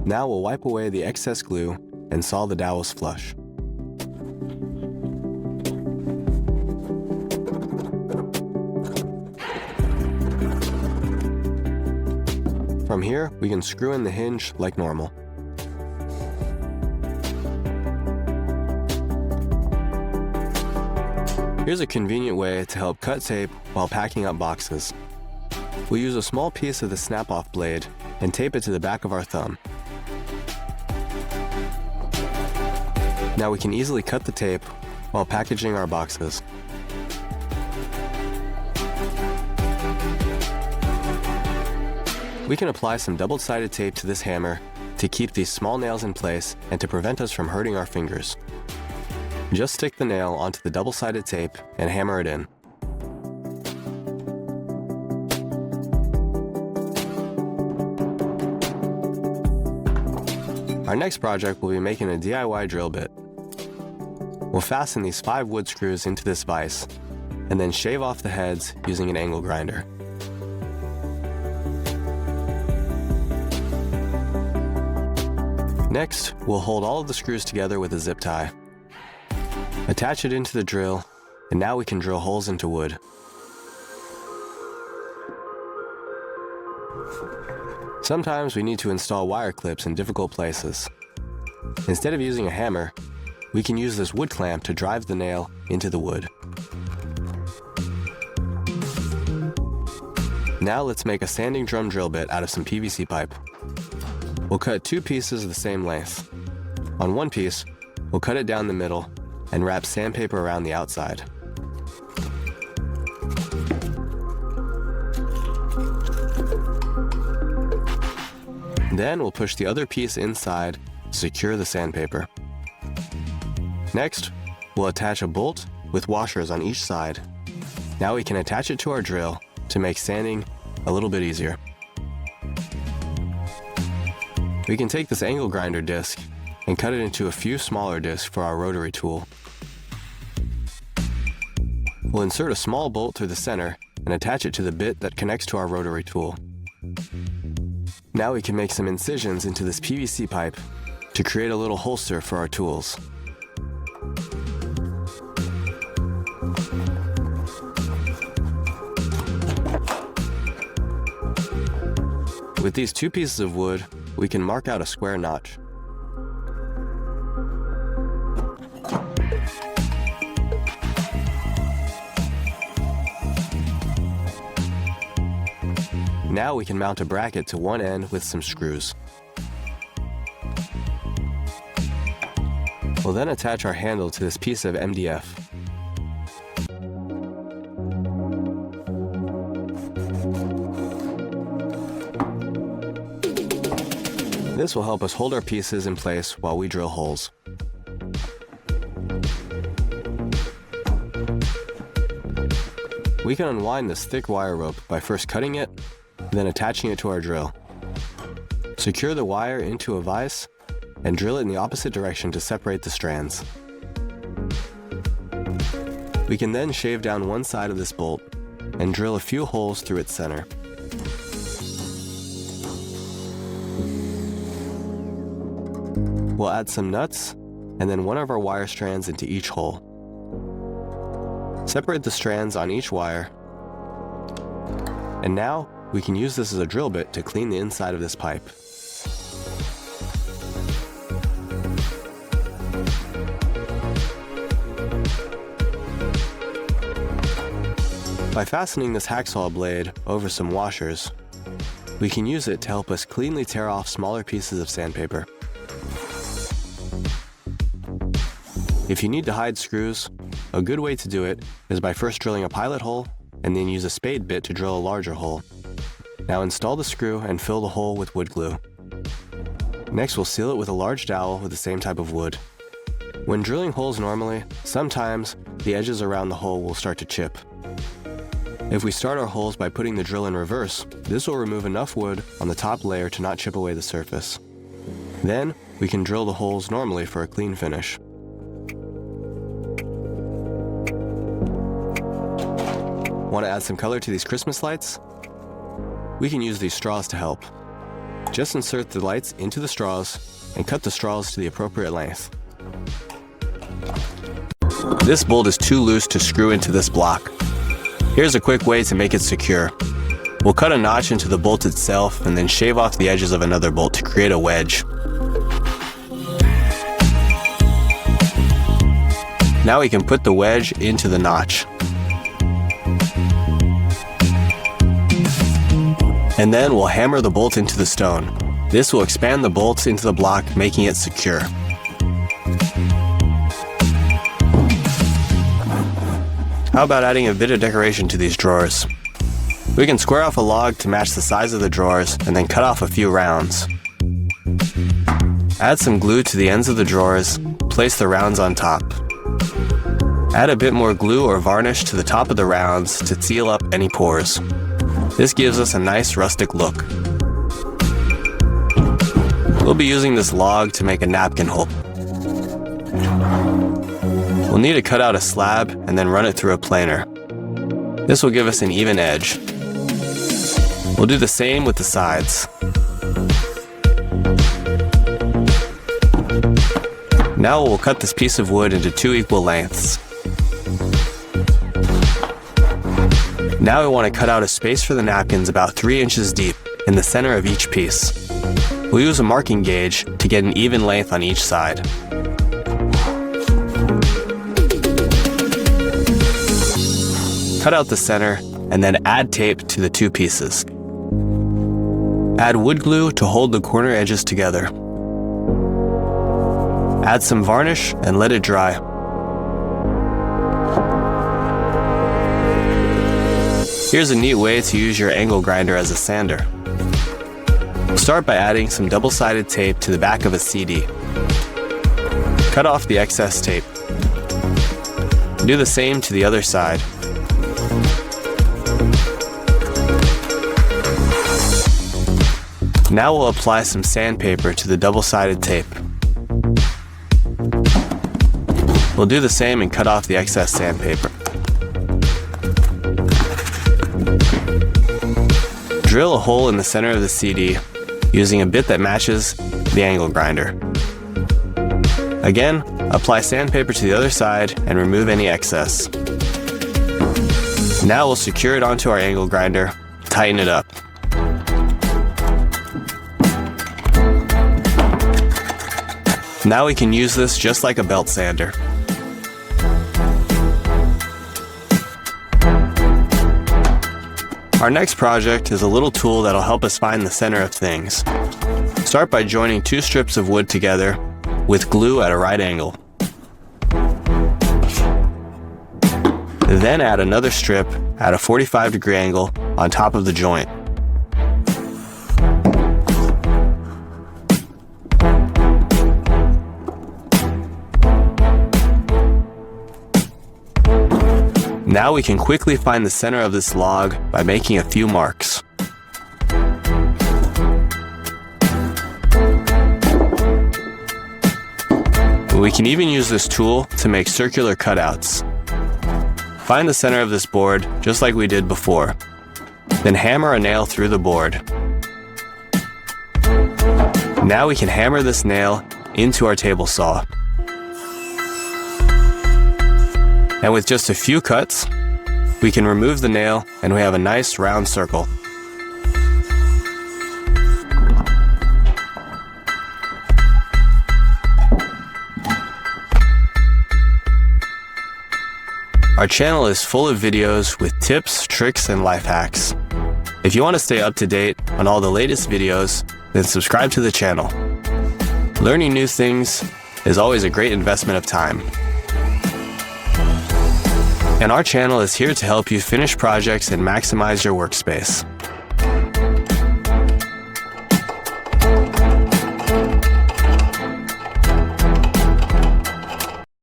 Now we'll wipe away the excess glue and saw the dowels flush. From here, we can screw in the hinge like normal. Here's a convenient way to help cut tape while packing up boxes. We'll use a small piece of the snap-off blade and tape it to the back of our thumb. Now we can easily cut the tape while packaging our boxes. We can apply some double-sided tape to this hammer to keep these small nails in place and to prevent us from hurting our fingers. Just stick the nail onto the double-sided tape and hammer it in. Our next project will be making a DIY drill bit. We'll fasten these 5 wood screws into this vise and then shave off the heads using an angle grinder. Next, we'll hold all of the screws together with a zip tie. Attach it into the drill, and now we can drill holes into wood. Sometimes we need to install wire clips in difficult places. Instead of using a hammer, we can use this wood clamp to drive the nail into the wood. Now let's make a sanding drum drill bit out of some PVC pipe. We'll cut 2 pieces of the same length. On one piece, we'll cut it down the middle and wrap sandpaper around the outside. Then we'll push the other piece inside to secure the sandpaper. Next, we'll attach a bolt with washers on each side. Now we can attach it to our drill to make sanding a little bit easier. We can take this angle grinder disc and cut it into a few smaller discs for our rotary tool. We'll insert a small bolt through the center and attach it to the bit that connects to our rotary tool. Now we can make some incisions into this PVC pipe to create a little holster for our tools. With these 2 pieces of wood, we can mark out a square notch. Now we can mount a bracket to one end with some screws. We'll then attach our handle to this piece of MDF. This will help us hold our pieces in place while we drill holes. We can unwind this thick wire rope by first cutting it, then attaching it to our drill. Secure the wire into a vise and drill it in the opposite direction to separate the strands. We can then shave down one side of this bolt and drill a few holes through its center. We'll add some nuts and then one of our wire strands into each hole. Separate the strands on each wire. And now we can use this as a drill bit to clean the inside of this pipe. By fastening this hacksaw blade over some washers, we can use it to help us cleanly tear off smaller pieces of sandpaper. If you need to hide screws, a good way to do it is by first drilling a pilot hole and then use a spade bit to drill a larger hole. Now install the screw and fill the hole with wood glue. Next, we'll seal it with a large dowel with the same type of wood. When drilling holes normally, sometimes the edges around the hole will start to chip. If we start our holes by putting the drill in reverse, this will remove enough wood on the top layer to not chip away the surface. Then, we can drill the holes normally for a clean finish. Want to add some color to these Christmas lights? We can use these straws to help. just insert the lights into the straws and cut the straws to the appropriate length. This bolt is too loose to screw into this block. Here's a quick way to make it secure. We'll cut a notch into the bolt itself and then shave off the edges of another bolt to create a wedge. Now we can put the wedge into the notch. And then we'll hammer the bolt into the stone. This will expand the bolts into the block, making it secure. How about adding a bit of decoration to these drawers? We can square off a log to match the size of the drawers and then cut off a few rounds. Add some glue to the ends of the drawers, place the rounds on top. Add a bit more glue or varnish to the top of the rounds to seal up any pores. This gives us a nice rustic look. We'll be using this log to make a napkin hole. We'll need to cut out a slab and then run it through a planer. This will give us an even edge. We'll do the same with the sides. Now we'll cut this piece of wood into 2 equal lengths. Now we want to cut out a space for the napkins about 3 inches deep in the center of each piece. We'll use a marking gauge to get an even length on each side. Cut out the center and then add tape to the 2 pieces. Add wood glue to hold the corner edges together. Add some varnish and let it dry. Here's a neat way to use your angle grinder as a sander. Start by adding some double-sided tape to the back of a CD. Cut off the excess tape. Do the same to the other side. Now we'll apply some sandpaper to the double-sided tape. We'll do the same and cut off the excess sandpaper. Drill a hole in the center of the CD using a bit that matches the angle grinder. Again, apply sandpaper to the other side and remove any excess. Now we'll secure it onto our angle grinder, tighten it up. Now we can use this just like a belt sander. Our next project is a little tool that'll help us find the center of things. Start by joining 2 strips of wood together with glue at a right angle. Then add another strip at a 45-degree angle on top of the joint. Now we can quickly find the center of this log by making a few marks. We can even use this tool to make circular cutouts. Find the center of this board just like we did before. Then hammer a nail through the board. Now we can hammer this nail into our table saw. And with just a few cuts, we can remove the nail and we have a nice round circle. Our channel is full of videos with tips, tricks, and life hacks. If you want to stay up to date on all the latest videos, then subscribe to the channel. Learning new things is always a great investment of time. And our channel is here to help you finish projects and maximize your workspace.